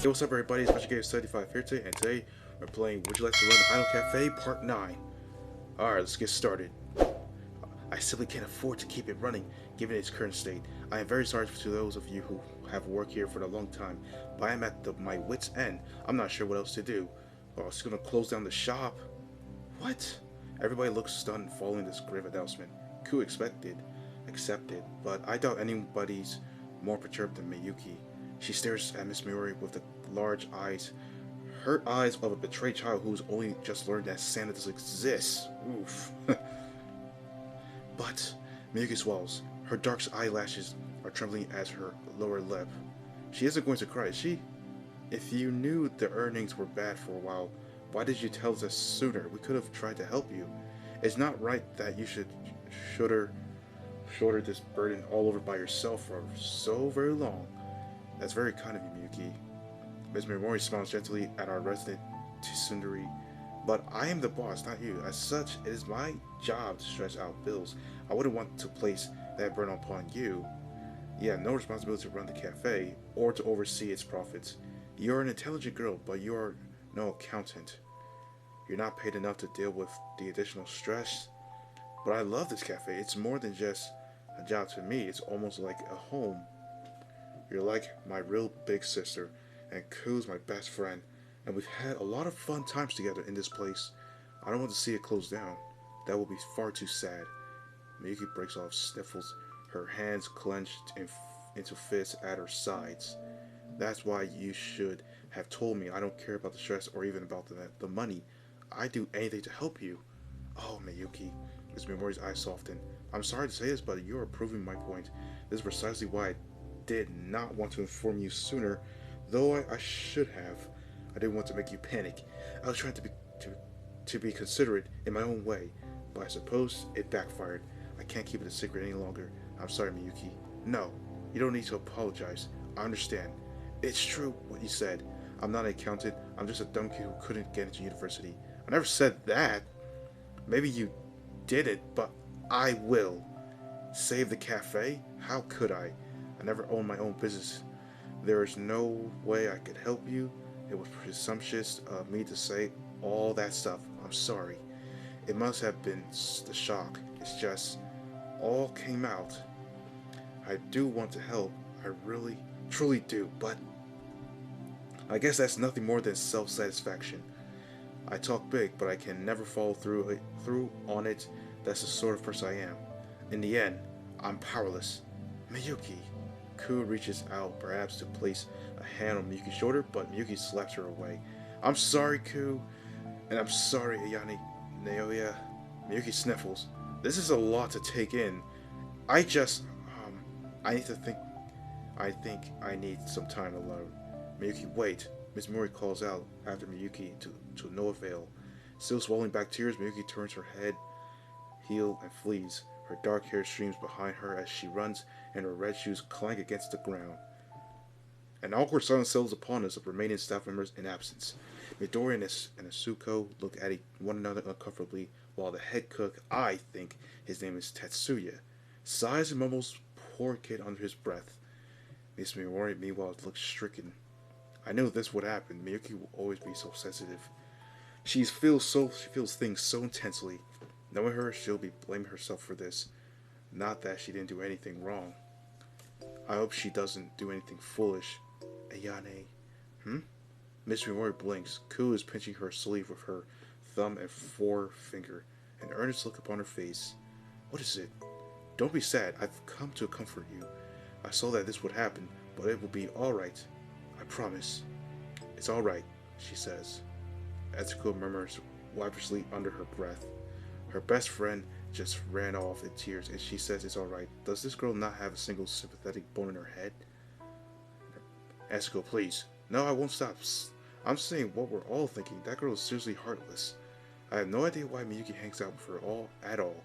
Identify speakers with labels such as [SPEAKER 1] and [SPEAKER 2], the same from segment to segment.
[SPEAKER 1] Hey, what's up everybody, it's Special Game 75 here today, and today we're playing Would You Like to Run the Idle Cafe Part 9. Alright, let's get started. I simply can't afford to keep it running, given its current state. I am very sorry to those of you who have worked here for a long time, but I am at my wit's end. I'm not sure what else to do. Oh, it's gonna close down the shop. What? Everybody looks stunned following this grave announcement. Ku accepted, but I doubt anybody's more perturbed than Miyuki. She stares at Miss Miori with the large eyes, her eyes of a betrayed child who's only just learned that Santa doesn't exist. Oof. But Miyuki swallows. Her dark eyelashes are trembling as her lower lip. She isn't going to cry, is she? If you knew the earnings were bad for a while, why did you tell us sooner? We could have tried to help you. It's not right that you should shoulder this burden all over by yourself for so very long. That's very kind of you, Miyuki. Ms. Mimori smiles gently at our resident Tsundere. But I am the boss, not you. As such, it is my job to stretch out bills. I wouldn't want to place that burden upon you. You have no responsibility to run the cafe or to oversee its profits. You're an intelligent girl, but you are no accountant. You're not paid enough to deal with the additional stress. But I love this cafe. It's more than just a job to me. It's almost like a home. You're like my real big sister, and Ku's my best friend, and we've had a lot of fun times together in this place. I don't want to see it close down. That will be far too sad. Miyuki breaks off sniffles, her hands clenched into fists at her sides. That's why you should have told me I don't care about the stress or even about the money. I'd do anything to help you. Oh, Miyuki. Miss Mimori's eyes soften. I'm sorry to say this, but you are proving my point. This is precisely why I did not want to inform you sooner, though I should have. I didn't want to make you panic. I was trying to be considerate in my own way, but I suppose it backfired. I can't keep it a secret any longer. I'm sorry, Miyuki. No, you don't need to apologize. I understand. It's true what you said. I'm not an accountant. I'm just a dumb kid who couldn't get into university. I never said that. Maybe you did it, but I will. Save the cafe? How could I? I never owned my own business. There is no way I could help you. It was presumptuous of me to say all that stuff. I'm sorry. It must have been the shock. It's just all came out. I do want to help. I really, truly do, but I guess that's nothing more than self-satisfaction. I talk big, but I can never follow through on it. That's the sort of person I am. In the end, I'm powerless. Miyuki. Ku reaches out, perhaps to place a hand on Miyuki's shoulder, but Miyuki slaps her away. I'm sorry, Ku, and I'm sorry, Ayane. Naoya. Miyuki sniffles. This is a lot to take in. I just, I need to think. I think I need some time alone. Miyuki, wait. Miss Mori calls out after Miyuki to no avail. Still swallowing back tears, Miyuki turns her head, heel, and flees. Her dark hair streams behind her as she runs, and her red shoes clank against the ground. An awkward silence settles upon us of remaining staff members in absence. Midori and Asuko look at one another uncomfortably, while the head cook, I think his name is Tetsuya, sighs and mumbles poor kid under his breath. Miss Midori, meanwhile, looks stricken. I knew this would happen. Miyuki will always be so sensitive. She feels things so intensely. Knowing her, she'll be blaming herself for this. Not that she didn't do anything wrong. I hope she doesn't do anything foolish. Ayane. Miss Mimori blinks. Ku is pinching her sleeve with her thumb and forefinger, an earnest look upon her face. What is it? Don't be sad. I've come to comfort you. I saw that this would happen, but it will be alright. I promise. It's alright, she says. Etsuko murmurs wipishly under her breath. Her best friend just ran off in tears, and she says it's alright. Does this girl not have a single sympathetic bone in her head? Etsuko, please. No, I won't stop. I'm saying what we're all thinking. That girl is seriously heartless. I have no idea why Miyuki hangs out with her at all.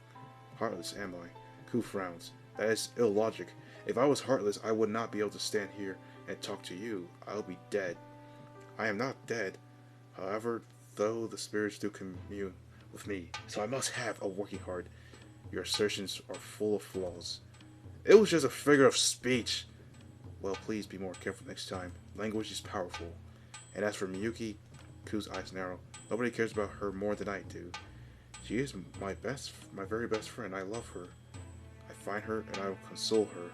[SPEAKER 1] Heartless, am I? Ku frowns. That is illogic. If I was heartless, I would not be able to stand here and talk to you. I would be dead. I am not dead. However, though the spirits do commune with me, so I must have a working heart. Your assertions are full of flaws. It was just a figure of speech. Well, please be more careful next time. Language is powerful. And as for Miyuki, Ku's eyes narrow. Nobody cares about her more than I do. She is my very best friend. I love her. I find her and I will console her.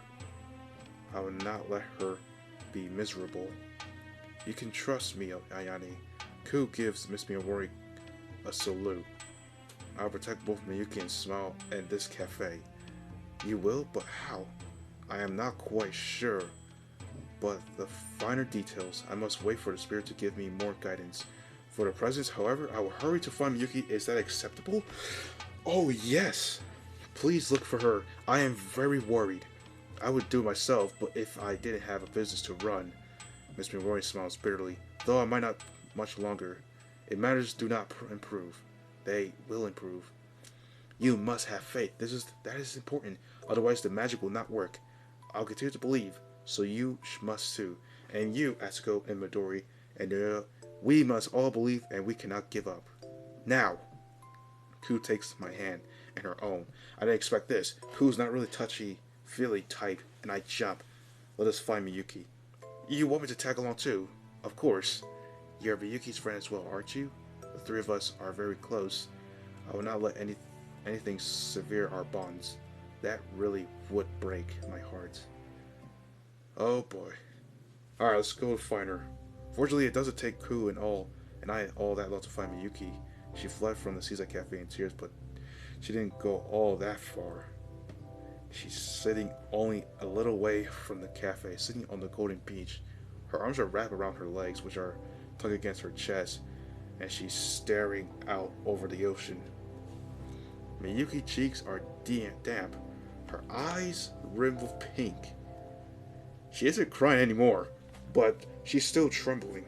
[SPEAKER 1] I will not let her be miserable. You can trust me, Ayane. Ku gives Miss Miyawari a salute. I'll protect both Miyuki and Smile and this cafe. You will? But how? I am not quite sure. But the finer details, I must wait for the spirit to give me more guidance. For the present, however, I will hurry to find Miyuki. Is that acceptable? Oh, yes. Please look for her. I am very worried. I would do it myself, but if I didn't have a business to run. Miss Miyawari smiles bitterly. Though I might not much longer. If matters do not improve, they will improve. You must have faith. That is important. Otherwise, the magic will not work. I'll continue to believe. So you must too. And you, Atsuko and Midori, and we must all believe and we cannot give up. Now, Ku takes my hand and her own. I didn't expect this. Ku's not really touchy-feely type, and I jump. Let us find Miyuki. You want me to tag along too? Of course. You're Miyuki's friend as well, aren't you? The three of us are very close. I will not let anything sever our bonds. That really would break my heart. Oh boy. Alright, let's go find her. Fortunately, it doesn't take Ku and I all that long to find Miyuki. She fled from the Seaside Cafe in tears, but she didn't go all that far. She's sitting only a little way from the cafe, sitting on the golden beach. Her arms are wrapped around her legs, which are tugged against her chest, and she's staring out over the ocean. Miyuki's cheeks are damp, her eyes rimmed with pink. She isn't crying anymore, but she's still trembling.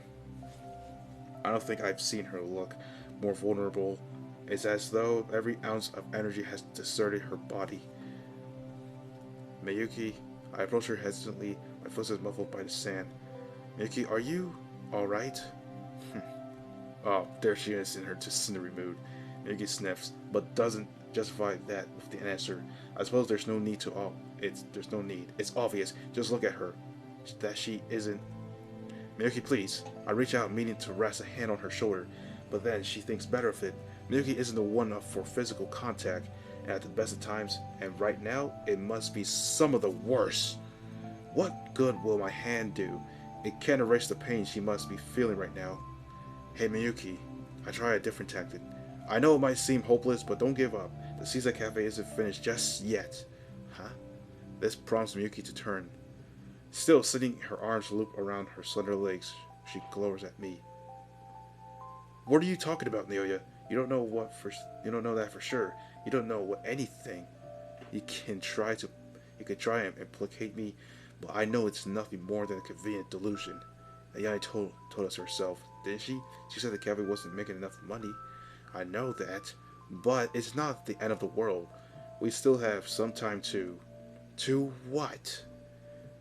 [SPEAKER 1] I don't think I've seen her look more vulnerable. It's as though every ounce of energy has deserted her body. Miyuki, I approach her hesitantly, my footsteps muffled by the sand. Miyuki, are you alright? Oh, there she is in her cindery mood. Miyuki sniffs, but doesn't justify that with the answer. I suppose there's no need to there's no need. It's obvious. Just look at her. That she isn't. Miyuki, please. I reach out, meaning to rest a hand on her shoulder, but then she thinks better of it. Miyuki isn't the one for physical contact, and at the best of times, and right now, it must be some of the worst. What good will my hand do? It can't erase the pain she must be feeling right now. Hey Miyuki, I try a different tactic. I know it might seem hopeless, but don't give up. The Seaside Cafe isn't finished just yet. Huh? This prompts Miyuki to turn. Still sitting, her arms looped around her slender legs, she glowers at me. What are you talking about, Naoya? You don't know that for sure. You don't know what anything. You can try and implicate me, but I know it's nothing more than a convenient delusion. Ayane told us herself, didn't she? She said the cafe wasn't making enough money. I know that, but it's not the end of the world. We still have some time to... To what?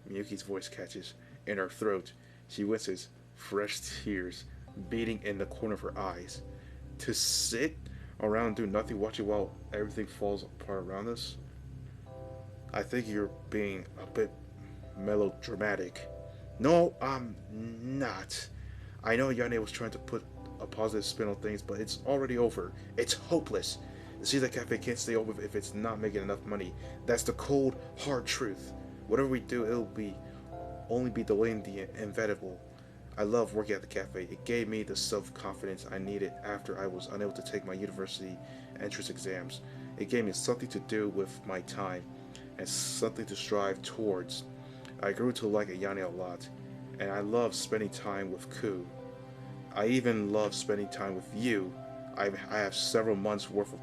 [SPEAKER 1] Miyuki's voice catches in her throat. She winces, fresh tears beating in the corner of her eyes. To sit around and do nothing, watching while everything falls apart around us? I think you're being a bit melodramatic. No, I'm not. I know Yane was trying to put a positive spin on things, but it's already over. It's hopeless. The Seaside Cafe can't stay open if it's not making enough money. That's the cold, hard truth. Whatever we do, it'll only be delaying the inevitable. I love working at the cafe. It gave me the self-confidence I needed after I was unable to take my university entrance exams. It gave me something to do with my time and something to strive towards. I grew to like Ayane a lot, and I love spending time with Ku. I even love spending time with you. I have several months worth of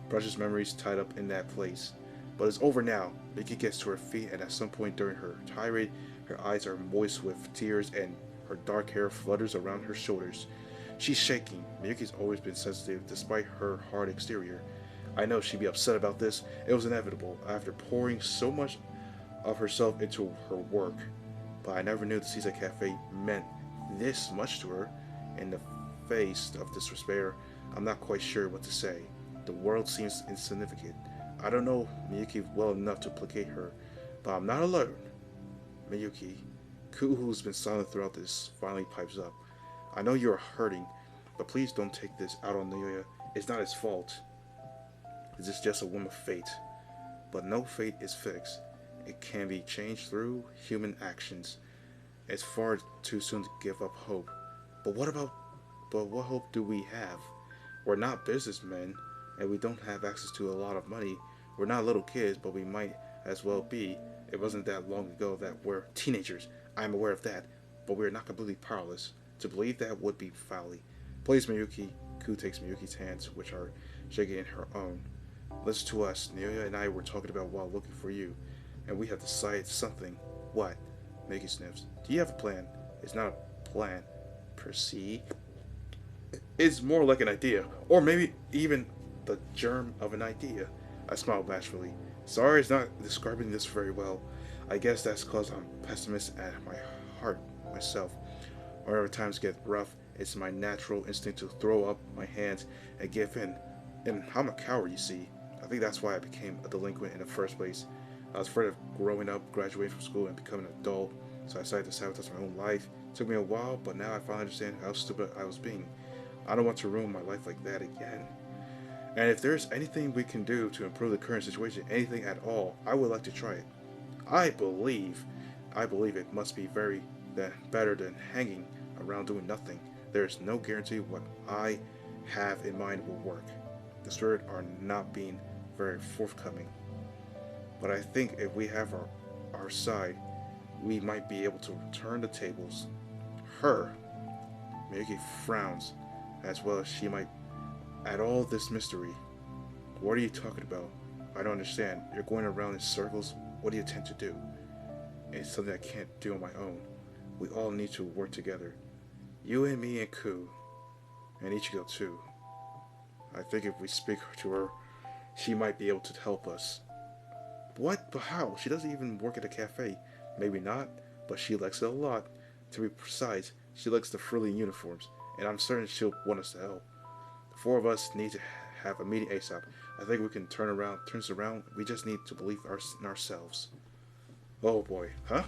[SPEAKER 1] precious memories tied up in that place. But it's over now. Miki gets to her feet, and at some point during her tirade, her eyes are moist with tears and her dark hair flutters around her shoulders. She's shaking. Miyuki's always been sensitive, despite her hard exterior. I know she'd be upset about this. It was inevitable, after pouring so much of herself into her work. But I never knew the Seaside Cafe meant this much to her. In the face of this despair, I'm not quite sure what to say. The world seems insignificant. I don't know Miyuki well enough to placate her, but I'm not alone. Miyuki, Ku, who's been silent throughout this, finally pipes up. I know you're hurting, but please don't take this out on Naoya. It's not his fault. This is just a whim of fate. But no fate is fixed. It can be changed through human actions. It's far too soon to give up hope. But what about but what hope do we have? We're not businessmen and we don't have access to a lot of money. We're not little kids, but we might as well be. It wasn't that long ago that we're teenagers. I'm aware of that, but we're not completely powerless. To believe that would be folly. Please, Miyuki. Ku takes Miyuki's hands, which are shaking in her own. Listen to us. Naoya and I were talking about while looking for you, and we have decided something. What? Miyuki sniffs. Do you have a plan? It's not a plan, per se. It's more like an idea, or maybe even the germ of an idea. I smiled bashfully. Sorry, it's not describing this very well. I guess that's because I'm pessimist at my heart myself. Whenever times get rough, it's my natural instinct to throw up my hands and give in. And I'm a coward, you see. I think that's why I became a delinquent in the first place. I was afraid of growing up, graduating from school, and becoming an adult, so I decided to sabotage my own life. It took me a while, but now I finally understand how stupid I was being. I don't want to ruin my life like that again. And if there's anything we can do to improve the current situation, anything at all, I would like to try it. I believe, I believe it must be better than hanging around doing nothing. There is no guarantee what I have in mind will work. The Spirit are not being very forthcoming. But I think if we have our side, we might be able to turn the tables. Her, Miyuki frowns, as well as she might add all this mystery. What are you talking about? I don't understand. You're going around in circles. What do you intend to do? It's something I can't do on my own. We all need to work together. You and me and Ku. And Ichigo too. I think if we speak to her, she might be able to help us. What? But how? She doesn't even work at a cafe. Maybe not, but she likes it a lot. To be precise, she likes the frilly uniforms, and I'm certain she'll want us to help. The four of us need to have a meeting ASAP. I think we can turn this around. We just need to believe in ourselves. Oh boy, huh?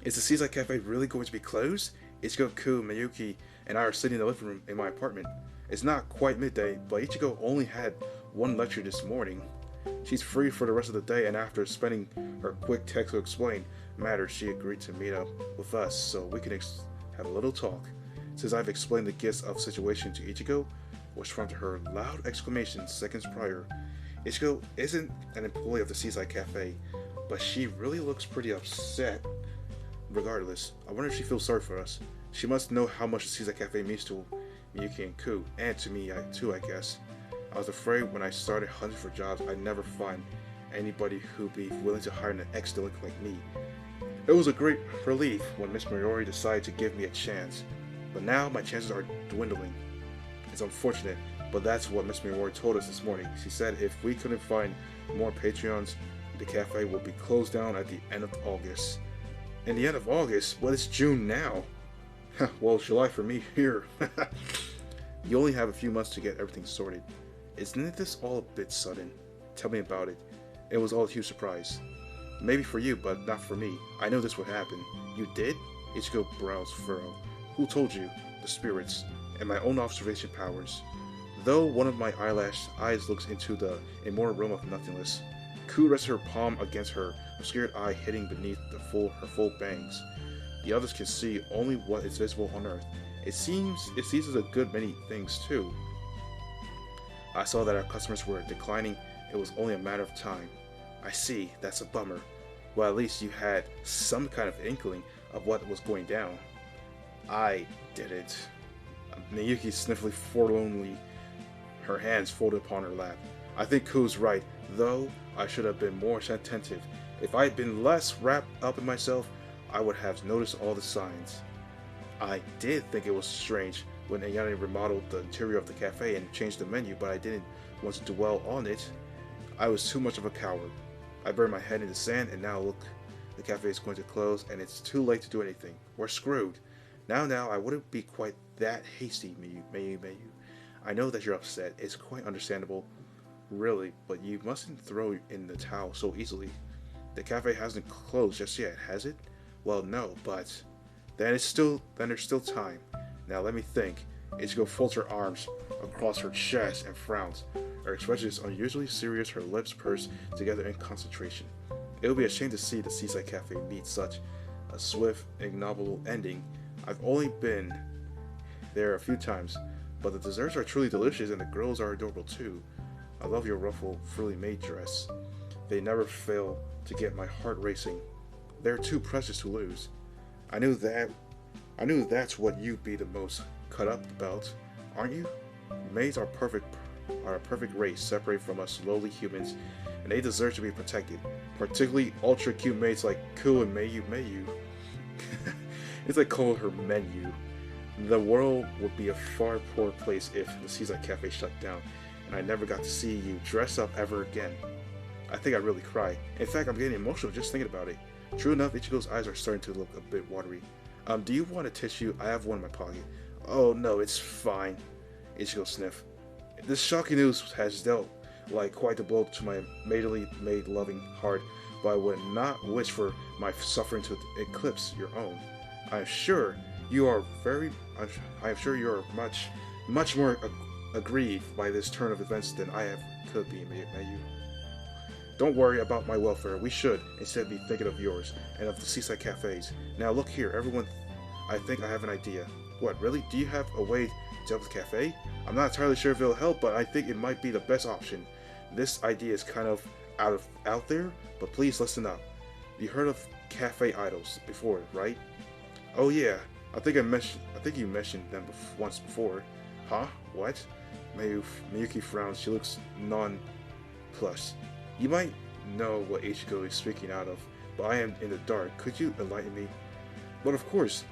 [SPEAKER 1] Is the Seaside Cafe really going to be closed? Ichigo, Ku, Miyuki, and I are sitting in the living room in my apartment. It's not quite midday, but Ichigo only had one lecture this morning. She's free for the rest of the day, and after spending her quick text to explain matters, she agreed to meet up with us so we can have a little talk. Since I've explained the gist of the situation to Ichigo, which prompted her loud exclamation seconds prior. Ichigo isn't an employee of the Seaside Cafe, but she really looks pretty upset. Regardless, I wonder if she feels sorry for us. She must know how much the Seaside Cafe means to Miyuki and Ku, and to me too, I guess. I was afraid when I started hunting for jobs I'd never find anybody who'd be willing to hire an ex-delinquent like me. It was a great relief when Miss Moriori decided to give me a chance, but now my chances are dwindling. It's unfortunate, but that's what Miss Moriori told us this morning. She said if we couldn't find more Patreons, the cafe will be closed down at the end of August. And the end of August? Well, it's June now. Well, July for me here. You only have a few months to get everything sorted. Isn't this all a bit sudden? Tell me about it. It was all a huge surprise. Maybe for you, but not for me. I know this would happen. You did? Ichigo brows furrow. Who told you? The spirits, and my own observation powers. Though one of my eyes looks into the immortal realm of nothingness, Ku rests her palm against her obscured eye hitting beneath her full bangs. The others can see only what is visible on Earth. It sees a good many things too. I saw that our customers were declining. It was only a matter of time. I see, that's a bummer. Well, at least you had some kind of inkling of what was going down. I didn't. Miyuki sniffly forlornly, her hands folded upon her lap. I think Ku's right, though I should have been more attentive. If I had been less wrapped up in myself, I would have noticed all the signs. I did think it was strange when Ayane remodeled the interior of the cafe and changed the menu, but I didn't want to dwell on it. I was too much of a coward. I buried my head in the sand, and now look, the cafe is going to close, and it's too late to do anything. We're screwed. Now, I wouldn't be quite that hasty, Mayu. I know that you're upset. It's quite understandable, really, but you mustn't throw in the towel so easily. The cafe hasn't closed just yet, has it? Well, no, but then there's still time. Now let me think. Ichigo folds her arms across her chest and frowns. Her expression is unusually serious, her lips purse together in concentration. It would be a shame to see the Seaside Cafe meet such a swift, ignoble ending. I've only been there a few times, but the desserts are truly delicious and the girls are adorable too. I love your ruffled, frilly maid dress. They never fail to get my heart racing. They're too precious to lose. I knew that. I knew that's what you'd be the most cut up about, aren't you? Maids are a perfect race, separate from us lowly humans, and they deserve to be protected. Particularly ultra cute maids like Ku and Mayu. It's like calling her menu. The world would be a far poorer place if the Seaside Cafe shut down, and I never got to see you dress up ever again. I think I'd really cry. In fact, I'm getting emotional just thinking about it. True enough, Ichigo's eyes are starting to look a bit watery. Do you want a tissue? I have one in my pocket. Oh no, it's fine. Ichigo sniffed. This shocking news has dealt like quite the blow to my maidily made loving heart, but I would not wish for my suffering to eclipse your own. I am sure you are much more aggrieved by this turn of events than I could be, Mayu. Don't worry about my welfare. We should instead be thinking of yours and of the seaside cafes. Now look here, everyone. I think I have an idea. What, really? Do you have a way to help the cafe? I'm not entirely sure if it'll help, but I think it might be the best option. This idea is kind of out there, but please listen up. You heard of cafe idols before, right? Oh yeah, I think you mentioned them once before. Huh? What? Miyuki frowns. She looks nonplussed. You might know what Ichigo is speaking out of, but I am in the dark. Could you enlighten me? But of course.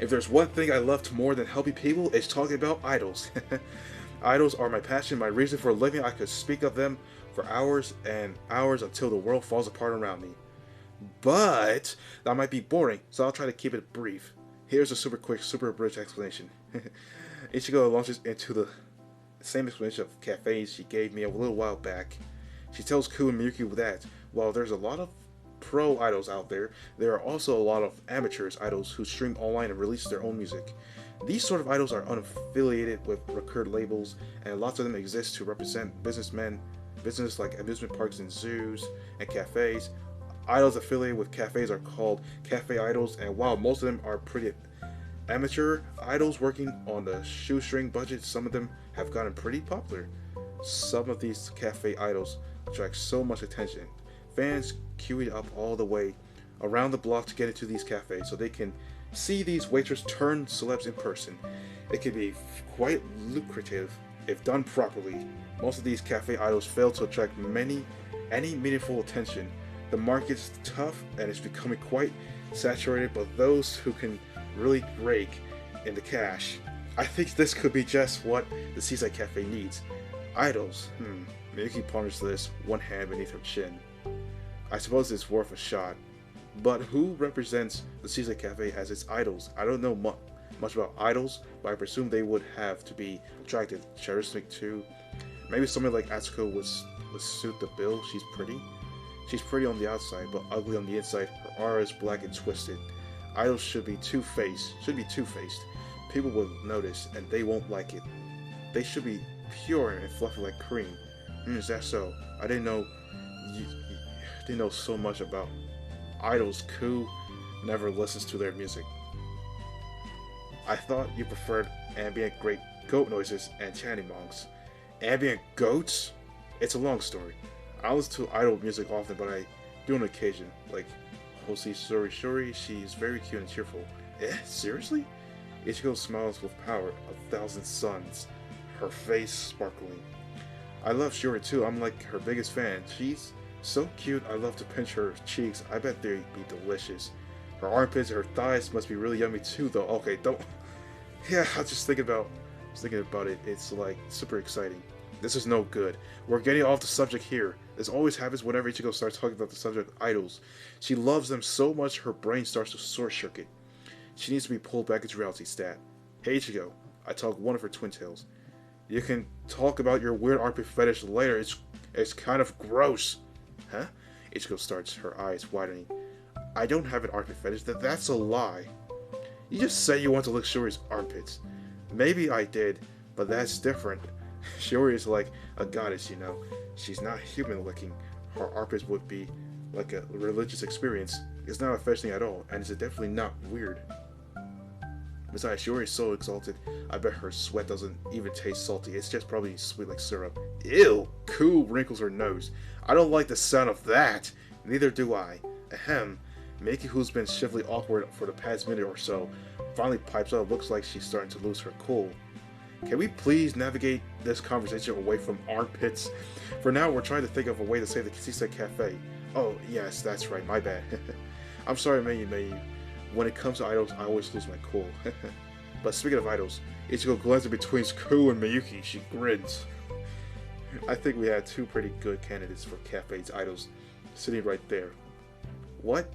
[SPEAKER 1] If there's one thing I love more than helping people, it's talking about idols. Idols are my passion, my reason for living. I could speak of them for hours and hours until the world falls apart around me. But that might be boring, so I'll try to keep it brief. Here's a super quick, super abridged explanation. Ichigo launches into the same explanation of cafes she gave me a little while back. She tells Ku and Miyuki that while there's a lot of pro idols out there, there are also a lot of amateurs idols who stream online and release their own music. These sort of idols are unaffiliated with record labels, and lots of them exist to represent business like amusement parks and zoos and cafes. Idols affiliated with cafes are called cafe idols, and while most of them are pretty amateur idols working on the shoestring budget, some of them have gotten pretty popular. Some of these cafe idols attract so much attention. Fans queuing up all the way around the block to get into these cafes so they can see these waiters turn celebs in person. It can be quite lucrative if done properly. Most of these cafe idols fail to attract any meaningful attention. The market's tough and it's becoming quite saturated, but those who can really rake in the cash, I think this could be just what the Seaside Cafe needs. Idols. Miyuki ponders this, one hand beneath her chin. I suppose it's worth a shot. But who represents the Seaside Cafe as its idols? I don't know much about idols, but I presume they would have to be attractive, charismatic too. Maybe someone like Atsuko would suit the bill. She's pretty. She's pretty on the outside, but ugly on the inside. Her aura is black and twisted. Idols should be two-faced. People will notice, and they won't like it. They should be pure and fluffy like cream. Is that so? I didn't know so much about idols. Ku never listens to their music. I thought you preferred ambient great goat noises and chanting monks. Ambient goats? It's a long story. I listen to idol music often, but I do on occasion. Like Hoshi Shuri, she's very cute and cheerful. Seriously? Ichigo smiles with power, 1,000 suns, her face sparkling. I love Shuri too, I'm like her biggest fan. She's so cute, I love to pinch her cheeks. I bet they'd be delicious. Her armpits and her thighs must be really yummy too though. Okay, don't... Yeah, I was just thinking about it. It's like super exciting. This is no good. We're getting off the subject here. This always happens whenever Ichigo starts talking about the subject of idols. She loves them so much her brain starts to short circuit. She needs to be pulled back into reality stat. Hey Ichigo, I talk one of her twin tails. You can talk about your weird armpit fetish later. It's kind of gross. Huh? Ichigo starts, her eyes widening. I don't have an armpit fetish. That's a lie. You just said you want to lick Shiori's armpits. Maybe I did, but that's different. Shiori is like a goddess, you know. She's not human looking. Her armpits would be like a religious experience. It's not affecting at all, and it's definitely not weird. Besides, Shiori is so exalted, I bet her sweat doesn't even taste salty. It's just probably sweet like syrup. Ew! Cool wrinkles her nose. I don't like the sound of that. Neither do I. Ahem. Miki, who's been shively awkward for the past minute or so, finally pipes up. Looks like she's starting to lose her cool. Can we please navigate this conversation away from armpits? For now, we're trying to think of a way to save the Seaside Cafe. Oh, yes, that's right, my bad. I'm sorry, Mayu. When it comes to idols, I always lose my cool. But speaking of idols, Ichigo glances between Ku and Miyuki. She grins. I think we had two pretty good candidates for Cafe's idols sitting right there. What?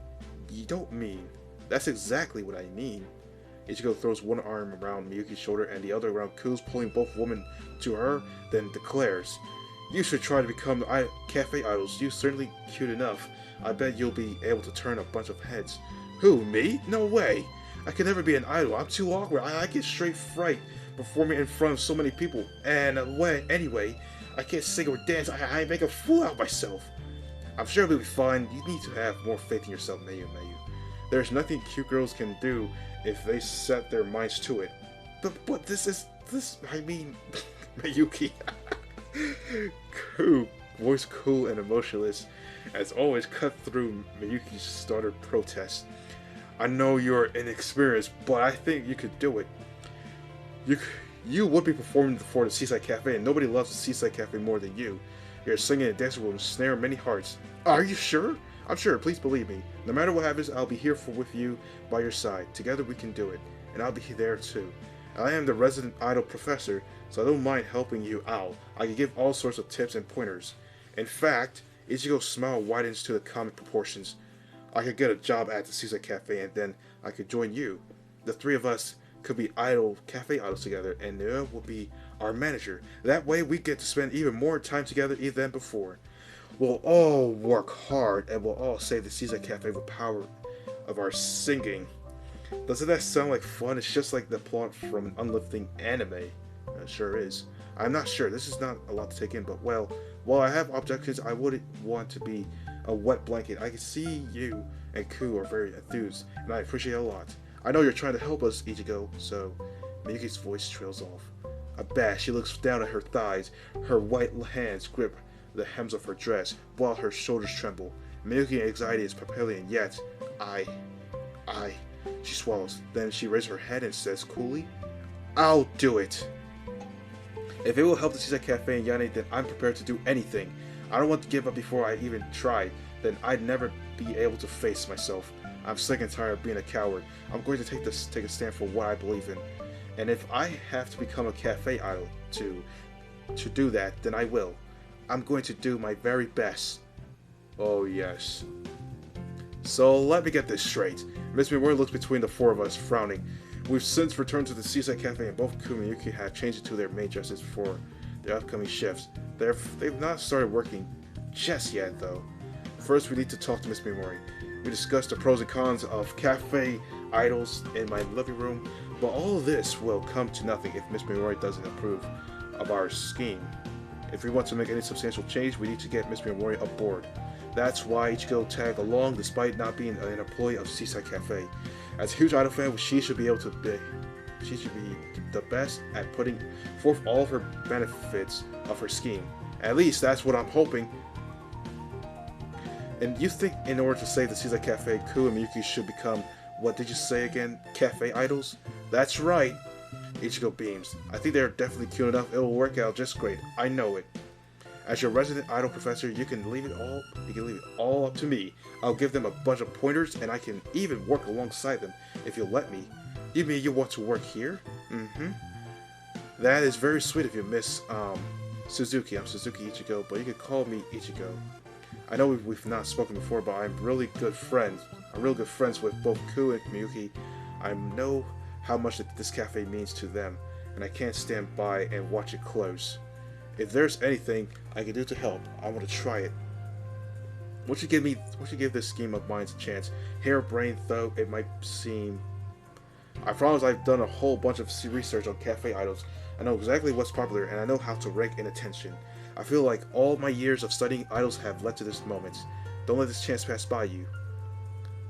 [SPEAKER 1] You don't mean? That's exactly what I mean. Ichigo throws one arm around Miyuki's shoulder and the other around Ku's, pulling both women to her, then declares, "You should try to become cafe idols. You're certainly cute enough. I bet you'll be able to turn a bunch of heads." Who, me? No way. I can never be an idol. I'm too awkward. I get straight fright performing in front of so many people. And anyway, I can't sing or dance. I make a fool out of myself. I'm sure it'll be fine. You need to have more faith in yourself, Mayu. There's nothing cute girls can do if they set their minds to it. But this, I mean, Miyuki. Cool, voice cool and emotionless, as always cut through Miyuki's startled protest. I know you're inexperienced, but I think you could do it. You would be performing for the Seaside Cafe, and nobody loves the Seaside Cafe more than you. Your singing and dancing will ensnare many hearts. Are you sure? I'm sure, please believe me. No matter what happens, I'll be here with you by your side. Together we can do it, and I'll be there too. I am the resident idol professor, so I don't mind helping you out. I can give all sorts of tips and pointers. In fact, Ichigo's smile widens to the comic proportions. I could get a job at the Seaside Cafe, and then I could join you. The three of us could be cafe idols together, and Noah will be our manager. That way we get to spend even more time together than before. We'll all work hard, and we'll all save the Seaside Cafe with the power of our singing. Doesn't that sound like fun? It's just like the plot from an uplifting anime. It sure is. I'm not sure. This is not a lot to take in, but well, while I have objections, I wouldn't want to be a wet blanket. I can see you and Ku are very enthused, and I appreciate it a lot. I know you're trying to help us, Ichigo, so Miyuki's voice trails off. Abashed, she looks down at her thighs. Her white hands grip the hems of her dress, while her shoulders tremble. Miyuki's anxiety is propelling, yet she swallows. Then she raises her head and says coolly, "I'll do it. If it will help the Seaside Cafe and Yane, then I'm prepared to do anything. I don't want to give up before I even try. Then I'd never be able to face myself. I'm sick and tired of being a coward. I'm going to take a stand for what I believe in. And if I have to become a cafe idol to do that, then I will. I'm going to do my very best." Oh yes. So let me get this straight. Miss Miwari looks between the four of us, frowning. We've since returned to the Seaside Cafe, and both Ku and Yuki have changed into their main dresses for their upcoming shifts. They've not started working just yet, though. First, we need to talk to Miss Miwari. We discussed the pros and cons of cafe idols in my living room, but all this will come to nothing if Miss Miwari doesn't approve of our scheme. If we want to make any substantial change, we need to get Miss Miwari aboard. That's why Ichigo tagged along despite not being an employee of Seaside Cafe. As a huge idol fan, she should be the best at putting forth all of her benefits of her scheme. At least that's what I'm hoping. And you think in order to save the Seaside Cafe, Ku and Miyuki should become, what did you say again, cafe idols? That's right. Ichigo beams. I think they're definitely cute enough. It will work out just great. I know it. As your resident idol professor, you can leave it all up to me. I'll give them a bunch of pointers, and I can even work alongside them if you'll let me. You mean you want to work here? Mm-hmm. That is very sweet of you, Miss Suzuki. I'm Suzuki Ichigo, but you can call me Ichigo. I know we've not spoken before, but I'm really good friends. I'm real good friends with both Ku and Miyuki. I know how much this cafe means to them, and I can't stand by and watch it close. If there's anything I can do to help, I want to try it. Won't you give this scheme of mine a chance? Harebrained though it might seem, I promise I've done a whole bunch of research on cafe idols. I know exactly what's popular, and I know how to rank in attention. I feel like all my years of studying idols have led to this moment. Don't let this chance pass by you.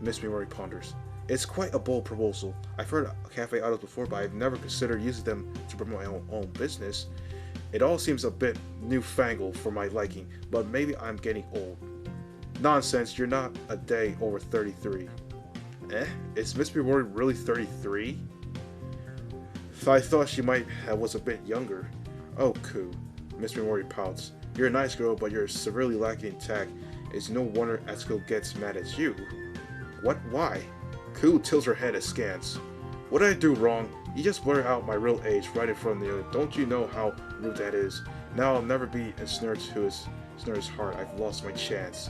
[SPEAKER 1] Miss Mimori ponders. It's quite a bold proposal. I've heard of cafe idols before, but I've never considered using them to promote my own business. It all seems a bit newfangled for my liking, but maybe I'm getting old. Nonsense, you're not a day over 33. Is Miss Mimori really 33? I thought she might have was a bit younger. Oh, Ku. Miss Mimori pouts. You're a nice girl, but you're severely lacking in tact. It's no wonder Etsuko gets mad at you. What? Why? Ku tilts her head askance. What did I do wrong? You just blurted out my real age right in front of the other. Don't you know how rude that is? Now I'll never be ensnared to his heart. I've lost my chance.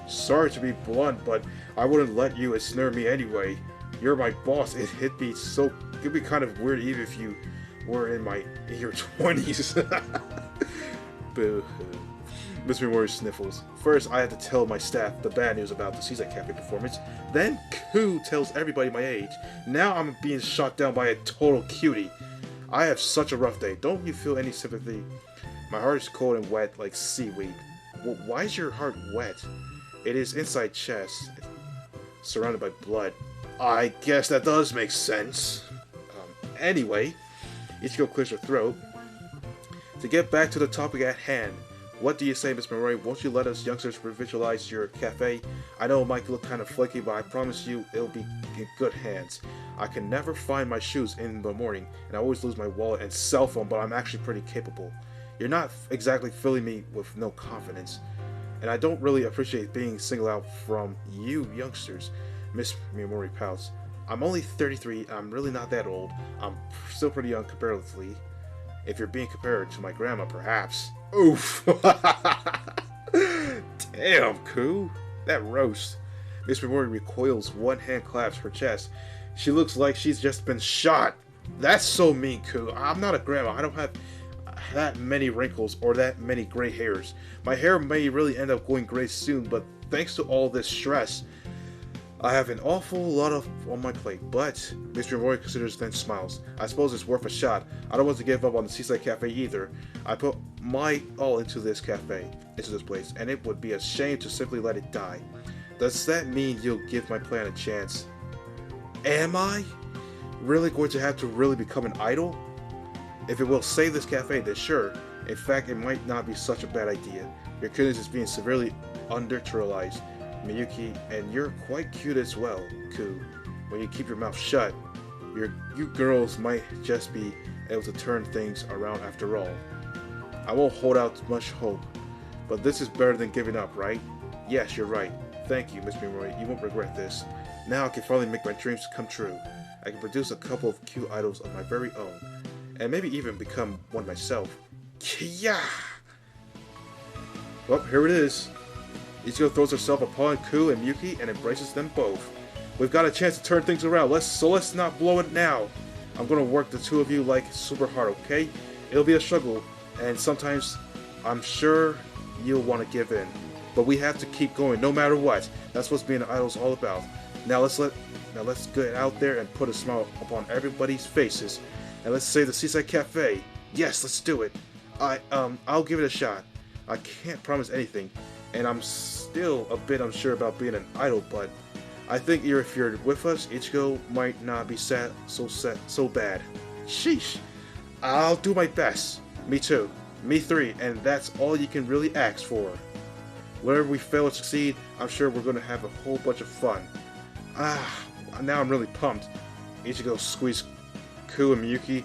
[SPEAKER 1] Sorry to be blunt, but I wouldn't let you ensnare me anyway. You're my boss. It'd be kind of weird even if you were in your 20s. Boo. Miss Mimori sniffles. First, I had to tell my staff the bad news about the Seaside Cafe performance. Then, Ku tells everybody my age. Now I'm being shot down by a total cutie. I have such a rough day. Don't you feel any sympathy? My heart is cold and wet like seaweed. Well, why is your heart wet? It is inside chest, surrounded by blood. I guess that does make sense. Anyway, Ichigo clears her throat. To get back to the topic at hand, what do you say, Miss Mimori? Won't you let us youngsters revitalize your cafe? I know it might look kind of flaky, but I promise you it'll be in good hands. I can never find my shoes in the morning, and I always lose my wallet and cell phone, but I'm actually pretty capable. You're not exactly filling me with no confidence, and I don't really appreciate being singled out from you youngsters. Miss Mimori pouts. I'm only 33, and I'm really not that old. I'm still pretty young comparatively. If you're being compared to my grandma, perhaps. Oof! Damn, Ku. That roast. Miss Mimori recoils, one hand claps her chest. She looks like she's just been shot. That's so mean, Ku. I'm not a grandma. I don't have that many wrinkles or that many gray hairs. My hair may really end up going gray soon, but thanks to all this stress, I have an awful lot on my plate, but Mr. Roy considers then smiles. I suppose it's worth a shot. I don't want to give up on the Seaside Cafe either. I put my all into this place, and it would be a shame to simply let it die. Does that mean you'll give my plan a chance? Am I really going to have to really become an idol? If it will save this cafe, then sure. In fact, it might not be such a bad idea. Your cuteness is being severely underutilized, Miyuki, and you're quite cute as well, Ku. When you keep your mouth shut, you girls might just be able to turn things around after all. I won't hold out much hope, but this is better than giving up, right? Yes, you're right. Thank you, Miss Mimori. You won't regret this. Now I can finally make my dreams come true. I can produce a couple of cute idols of my very own, and maybe even become one myself. Yeah. Well, here it is. Ichigo throws herself upon Ku and Miyuki and embraces them both. We've got a chance to turn things around. Let's not blow it now. I'm gonna work the two of you like super hard, okay? It'll be a struggle, and sometimes I'm sure you'll want to give in. But we have to keep going no matter what. That's what being an idol is all about. Now let's get out there and put a smile upon everybody's faces. And let's save the Seaside Cafe. Yes, let's do it. I'll give it a shot. I can't promise anything, and I'm still a bit unsure about being an idol, but I think if you're with us, Ichigo might not be so bad. Sheesh. I'll do my best. Me too. Me three, and that's all you can really ask for. Whenever we fail to succeed, I'm sure we're going to have a whole bunch of fun. Now I'm really pumped. Ichigo squeezed Ku and Miyuki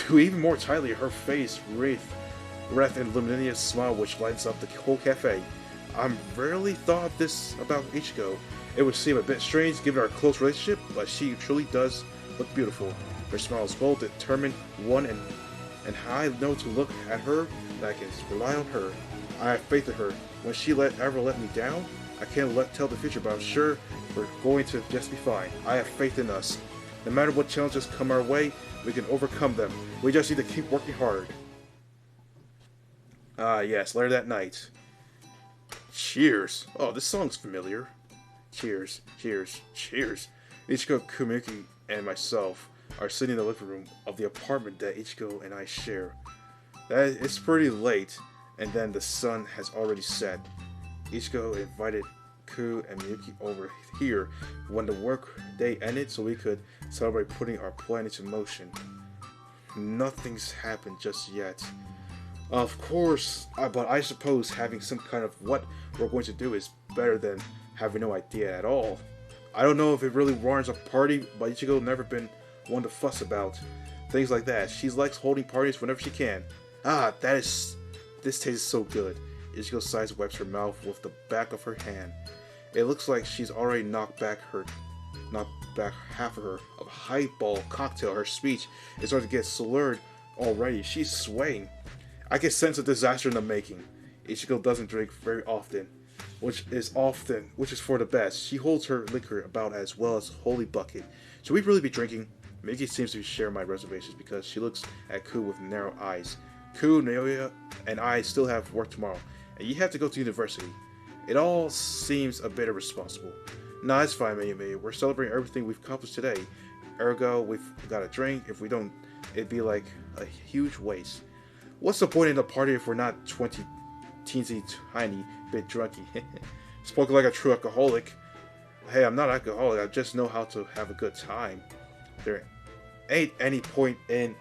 [SPEAKER 1] to even more tightly, her face wreathed in a luminous smile which lights up the whole cafe. I've rarely thought of this about Ichigo. It would seem a bit strange given our close relationship, but she truly does look beautiful. Her smile is bold, determined, one, and how I know to look at her, that I can rely on her. I have faith in her. When she ever let me down, I can't tell the future, but I'm sure we're going to just be fine. I have faith in us. No matter what challenges come our way, we can overcome them. We just need to keep working hard. Yes, later that night. Cheers. Oh, this song's familiar. Cheers, cheers, cheers. Ichigo and myself are sitting in the living room of the apartment that Ichigo and I share. That it's pretty late, and then the sun has already set. Ichigo invited Ku and Miyuki over here when the work day ended so we could celebrate putting our plan into motion. Nothing's happened just yet. Of course, but I suppose having some kind of what we're going to do is better than having no idea at all. I don't know if it really warrants a party, but Ichigo never been one to fuss about things like that. She likes holding parties whenever she can. Ah, this tastes so good. Ichigo sighs, wipes her mouth with the back of her hand. It looks like she's already knocked back half of her of a highball cocktail. Her speech is starting to get slurred already. She's swaying. I can sense a disaster in the making. Ichigo doesn't drink very often, which is for the best. She holds her liquor about as well as Holy Bucket. Should we really be drinking? Miki seems to share my reservations because she looks at Ku with narrow eyes. Ku, Naoya, and I still have work tomorrow, and you have to go to university. It all seems a bit irresponsible. Nah, it's fine, Mayu. We're celebrating everything we've accomplished today. Ergo, we've got a drink. If we don't, it'd be like a huge waste. What's the point in the party if we're not teensy tiny bit drunky? Spoken like a true alcoholic. Hey, I'm not an alcoholic. I just know how to have a good time. There ain't any point in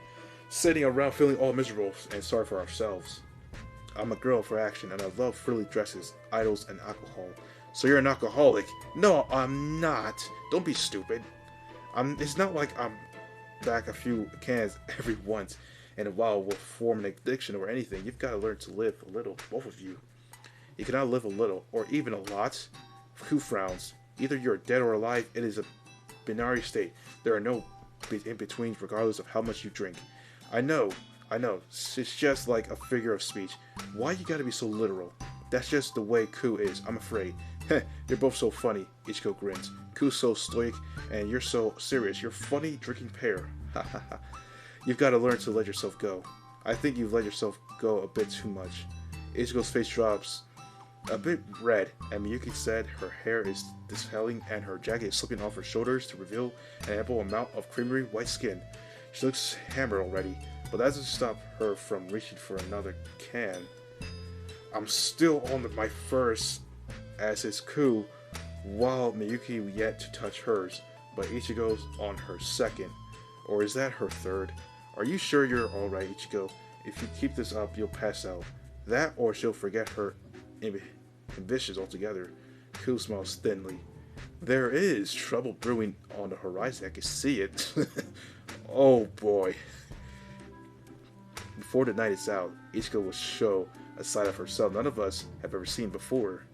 [SPEAKER 1] sitting around feeling all miserable and sorry for ourselves. I'm a girl for action, and I love frilly dresses, idols, and alcohol. So you're an alcoholic? No, I'm not. Don't be stupid. It's not like I'm back a few cans every once in a while will form an addiction or anything. You've got to learn to live a little, both of you. You cannot live a little, or even a lot. Who frowns? Either you're dead or alive. It is a binary state. There are no in-betweens regardless of how much you drink. I know. It's just like a figure of speech. Why you gotta be so literal? That's just the way Ku is, I'm afraid. Heh, you're both so funny, Ichigo grins. Ku's so stoic, and you're so serious. You're funny drinking pair. Ha ha ha. You've got to learn to let yourself go. I think you've let yourself go a bit too much. Ichigo's face drops a bit red, and Miyuki said her hair is disheveling and her jacket is slipping off her shoulders to reveal an ample amount of creamy white skin. She looks hammered already, but that doesn't stop her from reaching for another can. I'm still on my first, as is Ku, while Miyuki yet to touch hers, but Ichigo's on her second. Or is that her third? Are you sure you're alright, Ichigo? If you keep this up, you'll pass out. That or she'll forget her ambitions altogether. Ku smiles thinly. There is trouble brewing on the horizon. I can see it. Oh boy. Before the night is out, Ichigo will show a side of herself none of us have ever seen before.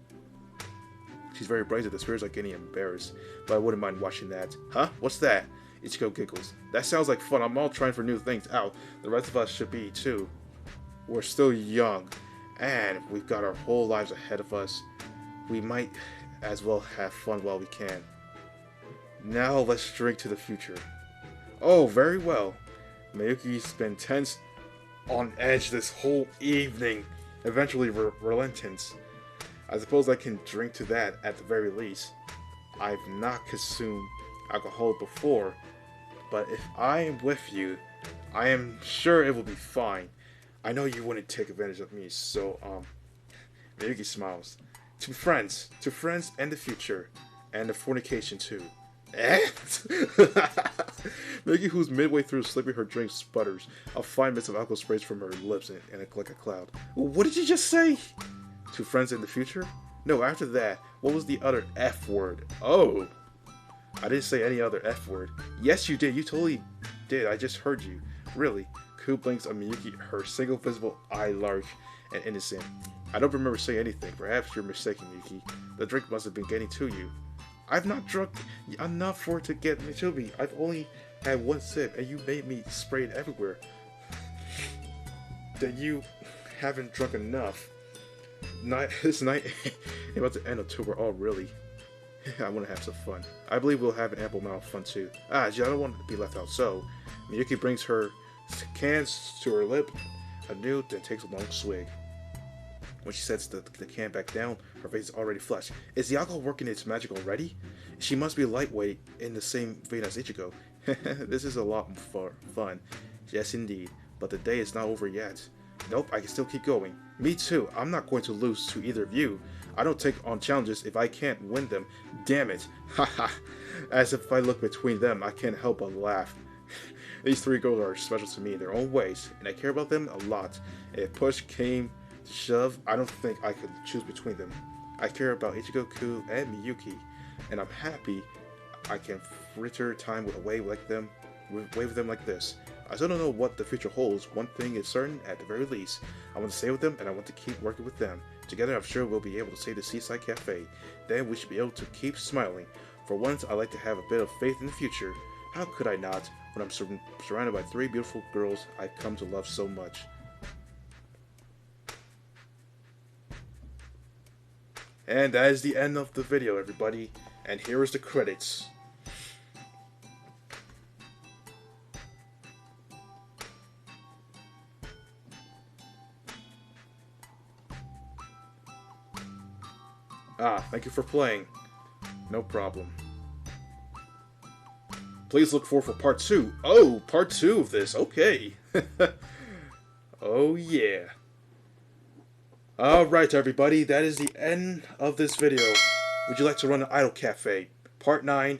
[SPEAKER 1] She's very bright that the spirits are getting embarrassed, but I wouldn't mind watching that. Huh? What's that? Ichigo giggles. That sounds like fun. I'm all trying for new things out. The rest of us should be too. We're still young, and we've got our whole lives ahead of us. We might as well have fun while we can. Now let's drink to the future. Oh, very well. Miyuki's been tense on edge this whole evening, eventually relenting. I suppose I can drink to that at the very least. I've not consumed alcohol before, but if I am with you, I am sure it will be fine. I know you wouldn't take advantage of me, so, Miyuki smiles. To friends and the future, and the fornication too. Eh? Miyuki, who's midway through slipping her drink, sputters. A fine mist of alcohol sprays from her lips and like a cloud. What did you just say? To friends in the future? No, after that, what was the other F word? Oh! I didn't say any other F word. Yes, you did. You totally did. I just heard you. Really? Ku blinks at Miyuki, her single visible eye large and innocent. I don't remember saying anything. Perhaps you're mistaken, Miyuki. The drink must have been getting to you. I've not drunk enough for it to get me to me. I've only had one sip, and you made me spray it everywhere. Then you haven't drunk enough. This night ain't about to end until we're all really. I want to have some fun. I believe we'll have an ample amount of fun too. I don't want to be left out. So, Miyuki brings her cans to her lip anew, then takes a long swig. When she sets the can back down, her face is already flushed. Is the alcohol working its magic already? She must be lightweight in the same vein as Ichigo. This is a lot more fun. Yes, indeed. But the day is not over yet. Nope, I can still keep going. Me too. I'm not going to lose to either of you. I don't take on challenges if I can't win them. Damn it. Haha. As if I look between them, I can't help but laugh. These three girls are special to me in their own ways, and I care about them a lot. If push came to shove, I don't think I could choose between them. I care about Ichigo-ku and Miyuki, and I'm happy I can fritter time with a wave with them like this. I still don't know what the future holds. One thing is certain, at the very least. I want to stay with them, and I want to keep working with them. Together, I'm sure we'll be able to save the Seaside Cafe. Then we should be able to keep smiling. For once, I like to have a bit of faith in the future. How could I not, when I'm surrounded by three beautiful girls I've come to love so much? And that is the end of the video, everybody. And here is the credits. Thank you for playing. No problem. Please look forward for part 2. Oh, part 2 of this. Okay. Oh, yeah. Alright, everybody. That is the end of this video. Would you like to run an idol cafe? Part 9.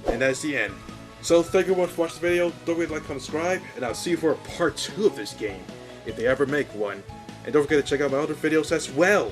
[SPEAKER 1] And that is the end. So, thank you very much for watching the video. Don't forget to like, comment, subscribe. And I'll see you for part 2 of this game. If they ever make one. And don't forget to check out my other videos as well.